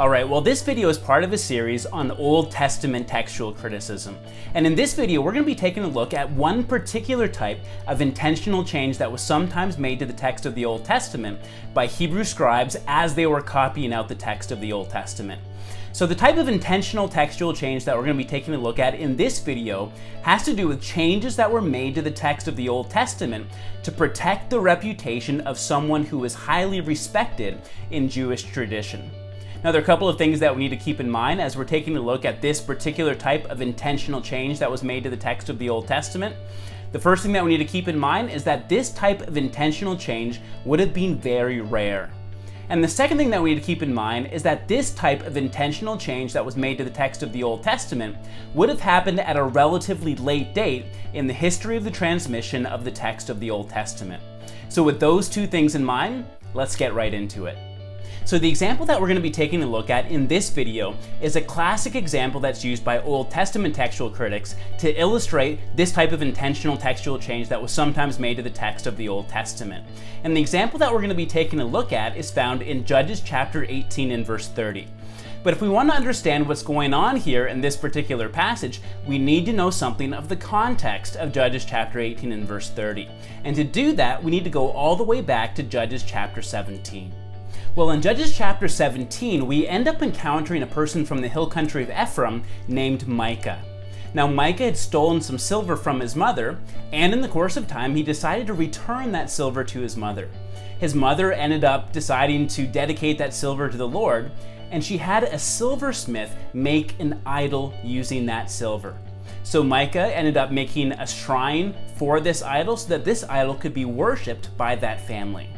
Alright, well this video is part of a series on Old Testament Textual Criticism. And in this video we're going to be taking a look at one particular type of intentional change that was sometimes made to the text of the Old Testament by Hebrew scribes as they were copying out the text of the Old Testament. So the type of intentional textual change that we're going to be taking a look at in this video has to do with changes that were made to the text of the Old Testament to protect the reputation of someone who is highly respected in Jewish tradition. Now, there are a couple of things that we need to keep in mind as we're taking a look at this particular type of intentional change that was made to the text of the Old Testament. The first thing that we need to keep in mind is that this type of intentional change would have been very rare. And the second thing that we need to keep in mind is that this type of intentional change that was made to the text of the Old Testament would have happened at a relatively late date in the history of the transmission of the text of the Old Testament. So with those two things in mind, let's get right into it. So the example that we're going to be taking a look at in this video is a classic example that's used by Old Testament textual critics to illustrate this type of intentional textual change that was sometimes made to the text of the Old Testament. And the example that we're going to be taking a look at is found in Judges chapter 18 and verse 30. But if we want to understand what's going on here in this particular passage, we need to know something of the context of Judges chapter 18 and verse 30. And to do that, we need to go all the way back to Judges chapter 17. Well, in Judges chapter 17, we end up encountering a person from the hill country of Ephraim named Micah. Now, Micah had stolen some silver from his mother, and in the course of time, he decided to return that silver to his mother. His mother ended up deciding to dedicate that silver to the Lord, and she had a silversmith make an idol using that silver. So Micah ended up making a shrine for this idol so that this idol could be worshipped by that family.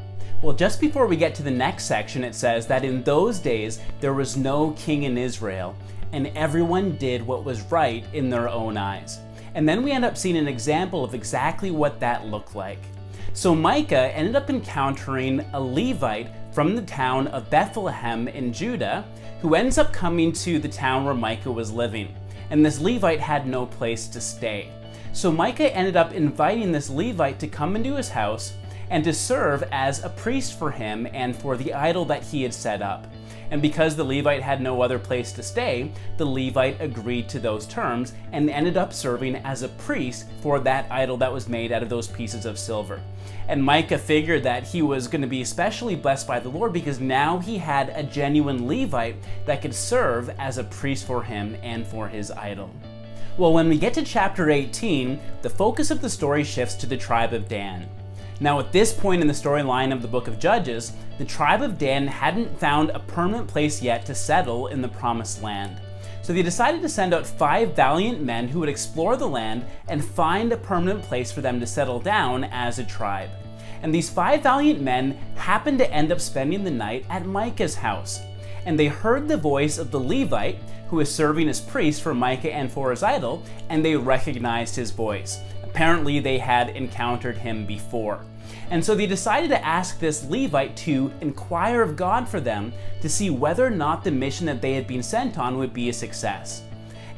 Well, just before we get to the next section, it says that in those days there was no king in Israel, and everyone did what was right in their own eyes. And then we end up seeing an example of exactly what that looked like. So Micah ended up encountering a Levite from the town of Bethlehem in Judah, who ends up coming to the town where Micah was living. And this Levite had no place to stay. So Micah ended up inviting this Levite to come into his house and to serve as a priest for him and for the idol that he had set up. And because the Levite had no other place to stay, the Levite agreed to those terms and ended up serving as a priest for that idol that was made out of those pieces of silver. And Micah figured that he was going to be especially blessed by the Lord because now he had a genuine Levite that could serve as a priest for him and for his idol. Well, when we get to chapter 18, the focus of the story shifts to the tribe of Dan. Now, at this point in the storyline of the book of Judges, the tribe of Dan hadn't found a permanent place yet to settle in the promised land. So they decided to send out 5 valiant men who would explore the land and find a permanent place for them to settle down as a tribe. And these 5 valiant men happened to end up spending the night at Micah's house. And they heard the voice of the Levite, who was serving as priest for Micah and for his idol, and they recognized his voice. Apparently, they had encountered him before. And so they decided to ask this Levite to inquire of God for them to see whether or not the mission that they had been sent on would be a success.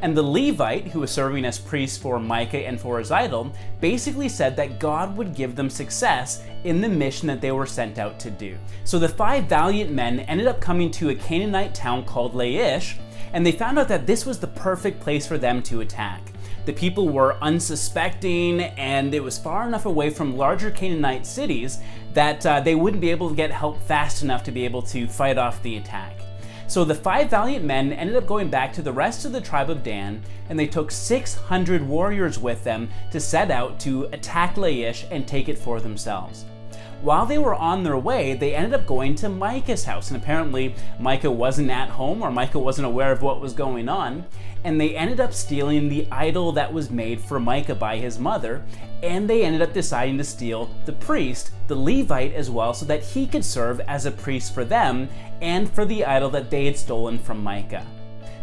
And the Levite, who was serving as priest for Micah and for his idol, basically said that God would give them success in the mission that they were sent out to do. So the 5 valiant men ended up coming to a Canaanite town called Laish, and they found out that this was the perfect place for them to attack. The people were unsuspecting, and it was far enough away from larger Canaanite cities that they wouldn't be able to get help fast enough to be able to fight off the attack. So the 5 valiant men ended up going back to the rest of the tribe of Dan, and they took 600 warriors with them to set out to attack Laish and take it for themselves. While they were on their way, they ended up going to Micah's house, and apparently Micah wasn't at home, or Micah wasn't aware of what was going on, and they ended up stealing the idol that was made for Micah by his mother, and they ended up deciding to steal the priest, the Levite as well, so that he could serve as a priest for them and for the idol that they had stolen from Micah.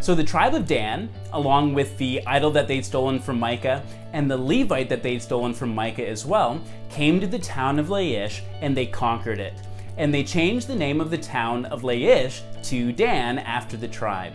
So the tribe of Dan, along with the idol that they'd stolen from Micah and the Levite that they'd stolen from Micah as well, came to the town of Laish and they conquered it. And they changed the name of the town of Laish to Dan after the tribe.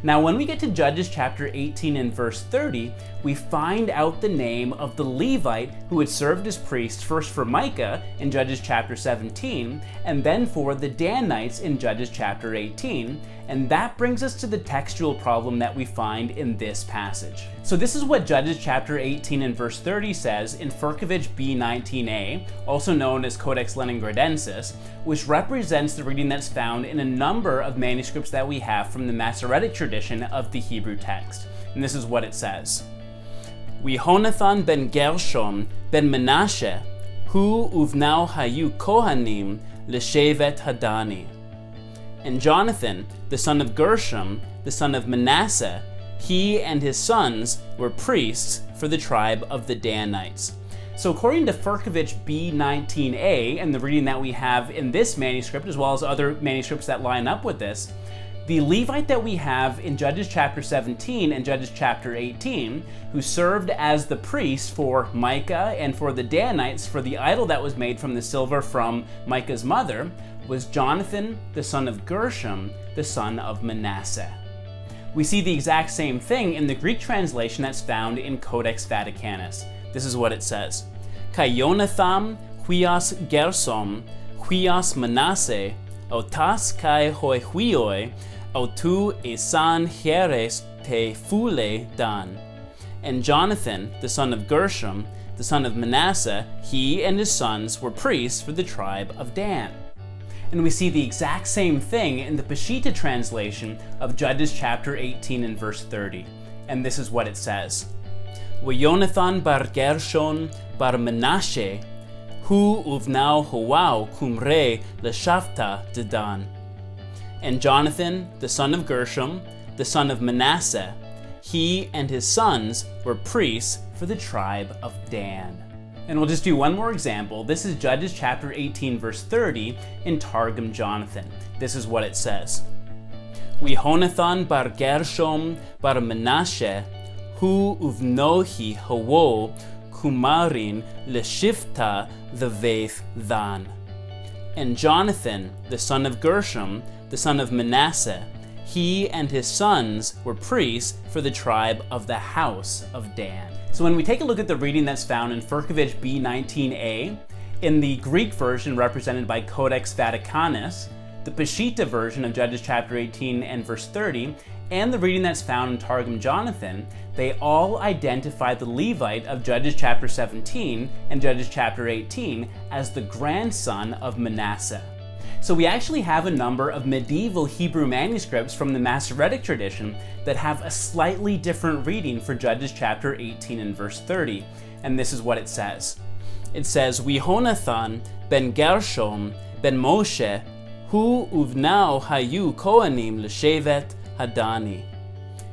Now, when we get to Judges chapter 18 and verse 30, we find out the name of the Levite who had served as priest first for Micah in Judges chapter 17, and then for the Danites in Judges chapter 18, and that brings us to the textual problem that we find in this passage. So this is what Judges chapter 18 and verse 30 says in Firkovitch B19a, also known as Codex Leningradensis, which represents the reading that's found in a number of manuscripts that we have from the Masoretic tradition of the Hebrew text. And this is what it says. Yehonathan ben Gershom ben Manasseh, hu uvnau hayu kohanim l'shevet hadani. And Jonathan, the son of Gershom, the son of Manasseh, he and his sons were priests for the tribe of the Danites. So according to Firkovitch B19a, and the reading that we have in this manuscript, as well as other manuscripts that line up with this, the Levite that we have in Judges chapter 17 and Judges chapter 18, who served as the priest for Micah and for the Danites for the idol that was made from the silver from Micah's mother, was Jonathan, the son of Gershom, the son of Manasseh. We see the exact same thing in the Greek translation that's found in Codex Vaticanus. This is what it says. Kai Yonatham huias Gersom, huias Manasseh, otas kai hoi huioi, autu esan hieres te fule dan. And Jonathan, the son of Gershom, the son of Manasseh, he and his sons were priests for the tribe of Dan. And we see the exact same thing in the Peshitta translation of Judges chapter 18 and verse 30. And this is what it says. Yonathan bar Gershon bar Manasseh, hu uvnau hoau kumre l'shavta dedan. And Jonathan, the son of Gershom, the son of Manasseh, he and his sons were priests for the tribe of Dan. And we'll just do one more example. This is Judges chapter 18 verse 30 in Targum Jonathan. This is what it says. Yehonathan bar Gershom bar Manasseh, hu uvnohi hawo kumarin l'shifta the veith than. And Jonathan, the son of Gershom, the son of Manasseh, he and his sons were priests for the tribe of the house of Dan. So when we take a look at the reading that's found in Firkovitch B19a, in the Greek version represented by Codex Vaticanus, the Peshitta version of Judges chapter 18 and verse 30, and the reading that's found in Targum Jonathan, they all identify the Levite of Judges chapter 17 and Judges chapter 18 as the grandson of Manasseh. So we actually have a number of medieval Hebrew manuscripts from the Masoretic tradition that have a slightly different reading for Judges chapter 18 and verse 30, and this is what it says. It says, Yehonathan ben Gershom ben Moshe, hu uvnau hayu kohanim l'shevet hadani.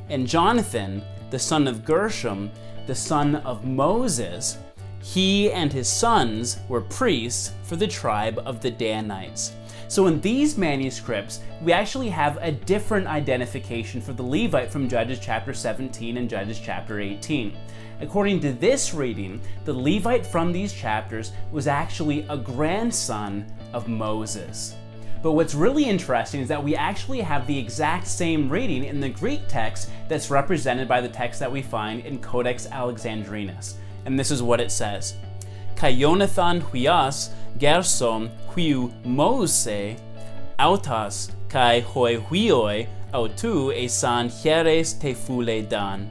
And Jonathan, the son of Gershom, the son of Moses, he and his sons were priests for the tribe of the Danites. So in these manuscripts, we actually have a different identification for the Levite from Judges chapter 17 and Judges chapter 18. According to this reading, the Levite from these chapters was actually a grandson of Moses. But what's really interesting is that we actually have the exact same reading in the Greek text that's represented by the text that we find in Codex Alexandrinus. And this is what it says. Kai Yonathan huias Gersom huiu Mose, autas kai hoi huioi autu esan hieres te fule dan.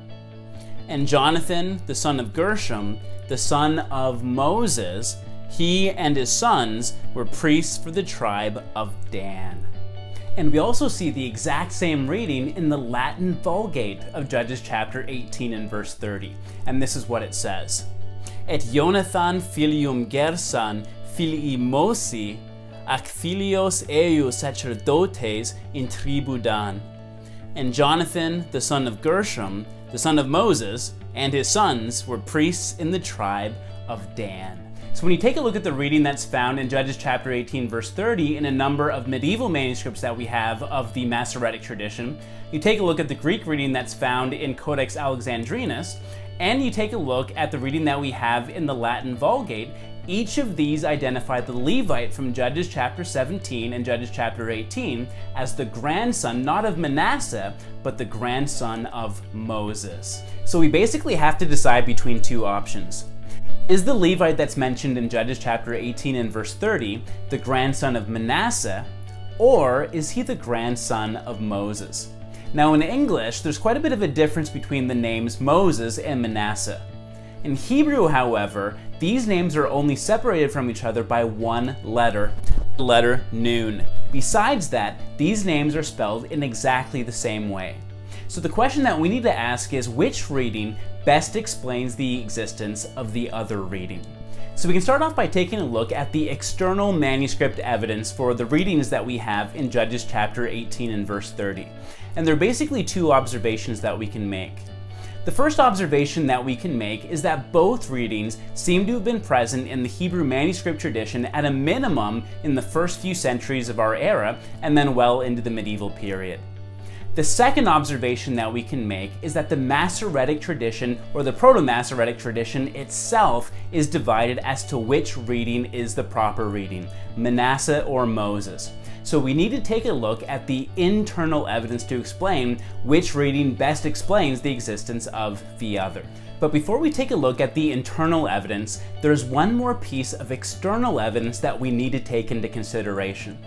And Jonathan, the son of Gershom, the son of Moses, he and his sons were priests for the tribe of Dan. And we also see the exact same reading in the Latin Vulgate of Judges chapter 18 and verse 30. And this is what it says. Et Yonathan filium Gersan filii Mosi, ac filios eius sacerdotes in tribu Dan. And Jonathan, the son of Gershom, the son of Moses, and his sons were priests in the tribe of Dan. So when you take a look at the reading that's found in Judges chapter 18 verse 30 in a number of medieval manuscripts that we have of the Masoretic tradition, you take a look at the Greek reading that's found in Codex Alexandrinus, and you take a look at the reading that we have in the Latin Vulgate, Each of these identify the Levite from Judges chapter 17 and Judges chapter 18 as the grandson, not of Manasseh, but the grandson of Moses. So we basically have to decide between two options. Is the Levite that's mentioned in Judges chapter 18 and verse 30 the grandson of Manasseh, or is he the grandson of Moses? Now in English, there's quite a bit of a difference between the names Moses and Manasseh. In Hebrew, however, these names are only separated from each other by one letter, the letter Nun. Besides that, these names are spelled in exactly the same way. So the question that we need to ask is, which reading best explains the existence of the other reading? So we can start off by taking a look at the external manuscript evidence for the readings that we have in Judges chapter 18 and verse 30. And there are basically two observations that we can make. The first observation that we can make is that both readings seem to have been present in the Hebrew manuscript tradition at a minimum in the first few centuries of our era, and then well into the medieval period. The second observation that we can make is that the Masoretic tradition, or the Proto-Masoretic tradition itself, is divided as to which reading is the proper reading, Manasseh or Moses. So we need to take a look at the internal evidence to explain which reading best explains the existence of the other. But before we take a look at the internal evidence, there's one more piece of external evidence that we need to take into consideration.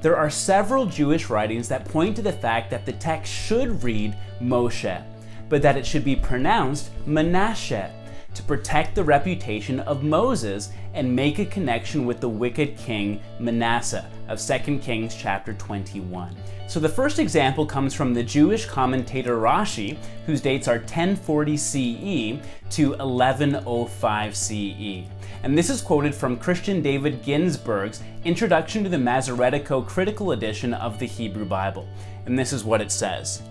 There are several Jewish writings that point to the fact that the text should read Moshe, but that it should be pronounced Manasseh, to protect the reputation of Moses and make a connection with the wicked king Manasseh of 2 Kings chapter 21. So the first example comes from the Jewish commentator Rashi, whose dates are 1040 CE to 1105 CE. And this is quoted from Christian David Ginsburg's Introduction to the Masoretico-Critical Edition of the Hebrew Bible. And this is what it says.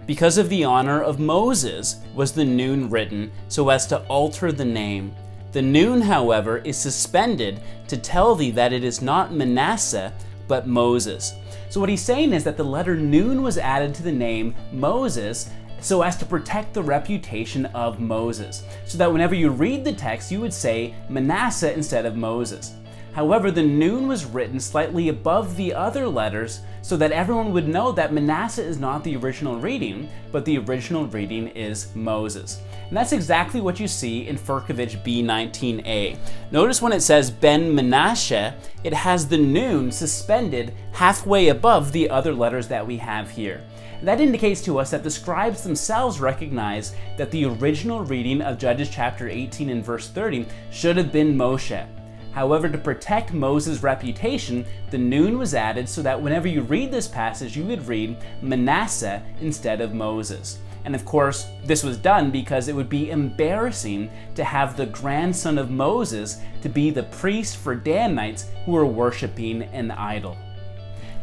Because of the honor of Moses was the Nun written so as to alter the name. The Nun, however, is suspended to tell thee that it is not Manasseh, but Moses. So what he's saying is that the letter Nun was added to the name Moses so as to protect the reputation of Moses, so that whenever you read the text, you would say Manasseh instead of Moses. However, the Nun was written slightly above the other letters so that everyone would know that Manasseh is not the original reading, but the original reading is Moses. And that's exactly what you see in Firkovitch B19a. Notice when it says Ben Manasseh, it has the Nun suspended halfway above the other letters that we have here. And that indicates to us that the scribes themselves recognize that the original reading of Judges chapter 18 and verse 30 should have been Moshe. However, to protect Moses' reputation, the Nun was added so that whenever you read this passage, you would read Manasseh instead of Moses. And of course, this was done because it would be embarrassing to have the grandson of Moses to be the priest for Danites who were worshiping an idol.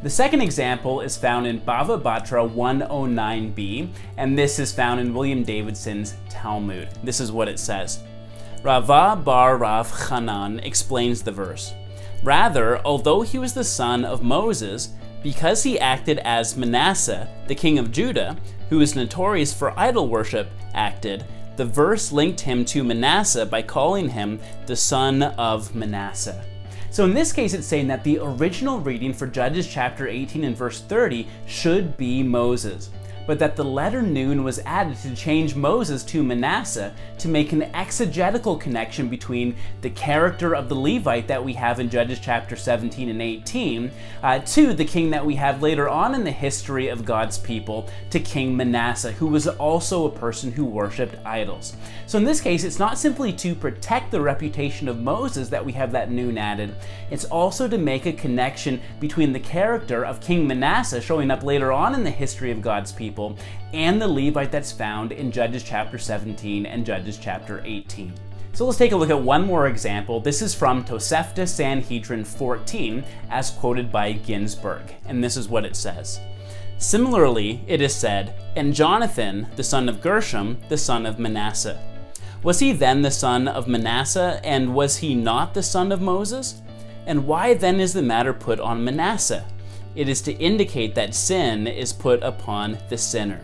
The second example is found in Bava Batra 109b, and this is found in William Davidson's Talmud. This is what it says. Rava bar Rav Hanan explains the verse. Rather, although he was the son of Moses, because he acted as Manasseh, the king of Judah, who is notorious for idol worship, acted, the verse linked him to Manasseh by calling him the son of Manasseh. So in this case, it's saying that the original reading for Judges chapter 18 and verse 30 should be Moses, but that the letter Nun was added to change Moses to Manasseh to make an exegetical connection between the character of the Levite that we have in Judges chapter 17 and 18 to the king that we have later on in the history of God's people, to King Manasseh, who was also a person who worshipped idols. So in this case, it's not simply to protect the reputation of Moses that we have that Nun added, it's also to make a connection between the character of King Manasseh showing up later on in the history of God's people and the Levite that's found in Judges chapter 17 and Judges chapter 18. So let's take a look at one more example. This is from Tosefta Sanhedrin 14, as quoted by Ginsburg, and this is what it says. Similarly, it is said, and Jonathan, the son of Gershom, the son of Manasseh. Was he then the son of Manasseh, and was he not the son of Moses? And why then is the matter put on Manasseh? It is to indicate that sin is put upon the sinner.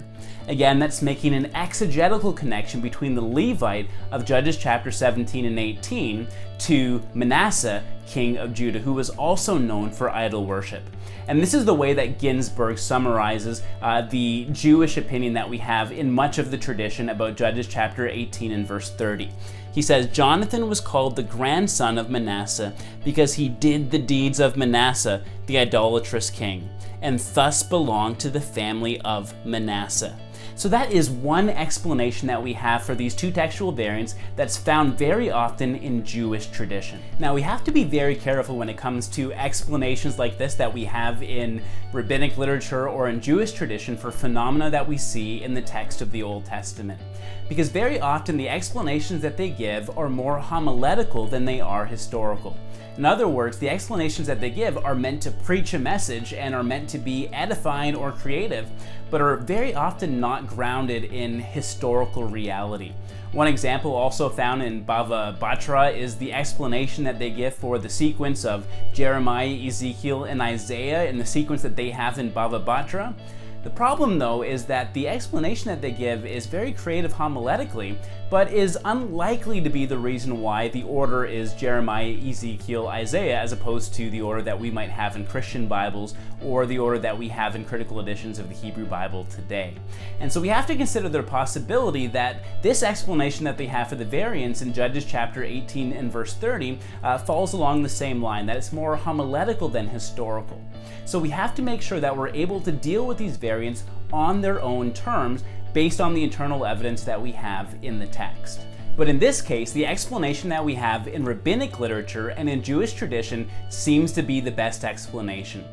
Again, that's making an exegetical connection between the Levite of Judges chapter 17 and 18 to Manasseh, king of Judah, who was also known for idol worship. And this is the way that Ginsburg summarizes the Jewish opinion that we have in much of the tradition about Judges chapter 18 and verse 30. He says, Jonathan was called the grandson of Manasseh because he did the deeds of Manasseh, the idolatrous king, and thus belonged to the family of Manasseh. So that is one explanation that we have for these two textual variants that's found very often in Jewish tradition. Now, we have to be very careful when it comes to explanations like this that we have in rabbinic literature or in Jewish tradition for phenomena that we see in the text of the Old Testament. Because very often the explanations that they give are more homiletical than they are historical. In other words, the explanations that they give are meant to preach a message and are meant to be edifying or creative, but are very often not grounded in historical reality. One example also found in Bava Batra is the explanation that they give for the sequence of Jeremiah, Ezekiel, and Isaiah in the sequence that they have in Bava Batra. The problem, though, is that the explanation that they give is very creative homiletically, but is unlikely to be the reason why the order is Jeremiah, Ezekiel, Isaiah, as opposed to the order that we might have in Christian Bibles or the order that we have in critical editions of the Hebrew Bible today. And so we have to consider the possibility that this explanation that they have for the variants in Judges chapter 18 and verse 30 falls along the same line, that it's more homiletical than historical. So we have to make sure that we're able to deal with these variants on their own terms based on the internal evidence that we have in the text. But in this case, the explanation that we have in rabbinic literature and in Jewish tradition seems to be the best explanation.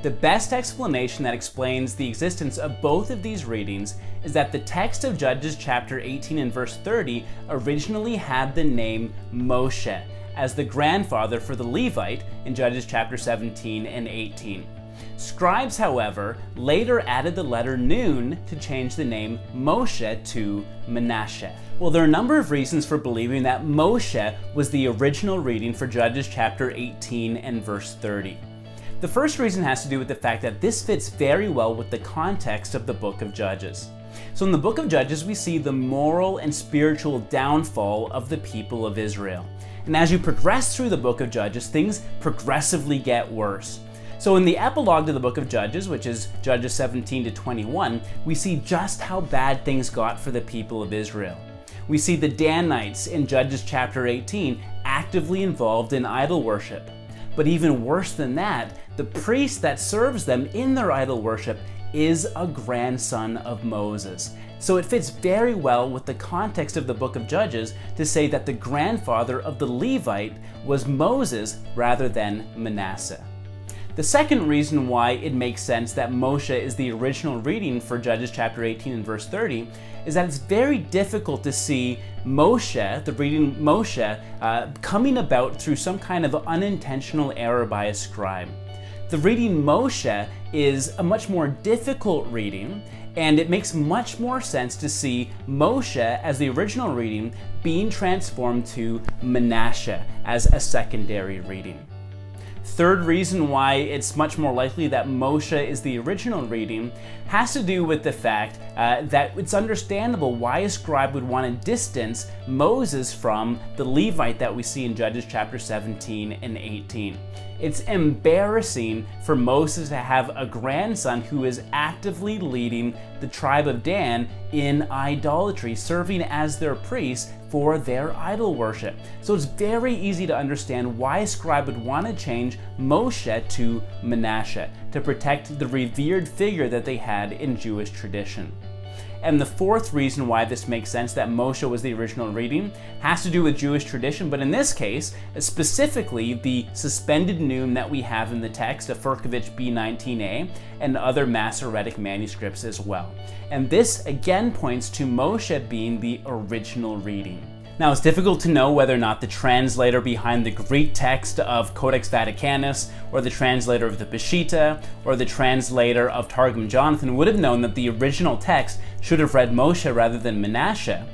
The best explanation that explains the existence of both of these readings is that the text of Judges chapter 18 and verse 30 originally had the name Moshe as the grandfather for the Levite in Judges chapter 17 and 18. Scribes, however, later added the letter Nun to change the name Moshe to Manasseh. Well, there are a number of reasons for believing that Moshe was the original reading for Judges chapter 18 and verse 30. The first reason has to do with the fact that this fits very well with the context of the book of Judges. So in the book of Judges, we see the moral and spiritual downfall of the people of Israel. And as you progress through the book of Judges, things progressively get worse. So in the epilogue to the book of Judges, which is Judges 17 to 21, we see just how bad things got for the people of Israel. We see the Danites in Judges chapter 18 actively involved in idol worship. But even worse than that, the priest that serves them in their idol worship is a grandson of Moses. So it fits very well with the context of the book of Judges to say that the grandfather of the Levite was Moses rather than Manasseh. The second reason why it makes sense that Moshe is the original reading for Judges chapter 18 and verse 30 is that it's very difficult to see Moshe, the reading Moshe, coming about through some kind of unintentional error by a scribe. The reading Moshe is a much more difficult reading, and it makes much more sense to see Moshe as the original reading being transformed to Manasseh as a secondary reading. Third reason why it's much more likely that Moshe is the original reading has to do with the fact that it's understandable why a scribe would want to distance Moses from the Levite that we see in Judges chapter 17 and 18. It's embarrassing for Moses to have a grandson who is actively leading the tribe of Dan in idolatry, serving as their priest for their idol worship. So it's very easy to understand why a scribe would want to change Moshe to Manasseh to protect the revered figure that they had in Jewish tradition. And the fourth reason why this makes sense that Moshe was the original reading has to do with Jewish tradition, but in this case, specifically the suspended nun that we have in the text of Firkovitch B19a and other Masoretic manuscripts as well. And this again points to Moshe being the original reading. Now, it's difficult to know whether or not the translator behind the Greek text of Codex Vaticanus, or the translator of the Peshitta, or the translator of Targum Jonathan would have known that the original text should have read Moshe rather than Manasseh.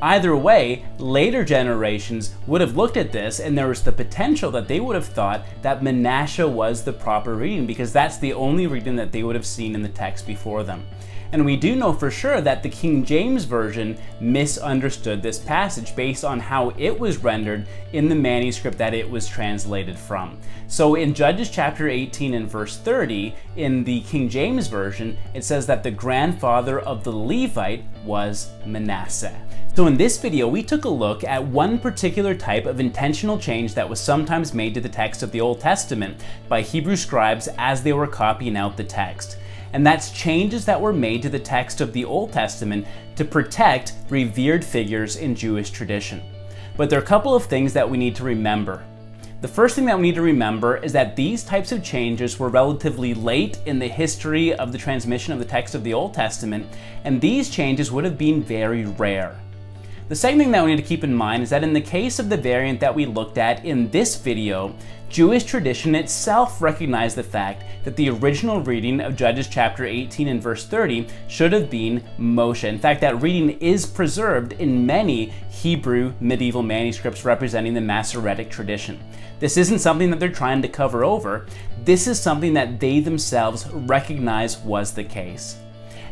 Either way, later generations would have looked at this, and there was the potential that they would have thought that Manasseh was the proper reading, because that's the only reading that they would have seen in the text before them. And we do know for sure that the King James Version misunderstood this passage based on how it was rendered in the manuscript that it was translated from. So in Judges chapter 18 and verse 30, in the King James Version, it says that the grandfather of the Levite was Manasseh. So in this video, we took a look at one particular type of intentional change that was sometimes made to the text of the Old Testament by Hebrew scribes as they were copying out the text. And that's changes that were made to the text of the Old Testament to protect revered figures in Jewish tradition. But there are a couple of things that we need to remember. The first thing that we need to remember is that these types of changes were relatively late in the history of the transmission of the text of the Old Testament, and these changes would have been very rare. The second thing that we need to keep in mind is that in the case of the variant that we looked at in this video, Jewish tradition itself recognized the fact that the original reading of Judges chapter 18 and verse 30 should have been Moshe. In fact, that reading is preserved in many Hebrew medieval manuscripts representing the Masoretic tradition. This isn't something that they're trying to cover over. This is something that they themselves recognize was the case.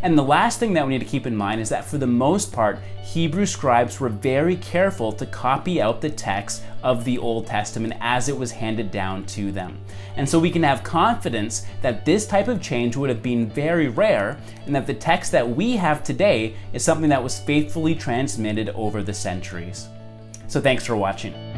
And the last thing that we need to keep in mind is that for the most part, Hebrew scribes were very careful to copy out the text of the Old Testament as it was handed down to them. And so we can have confidence that this type of change would have been very rare, and that the text that we have today is something that was faithfully transmitted over the centuries. So thanks for watching.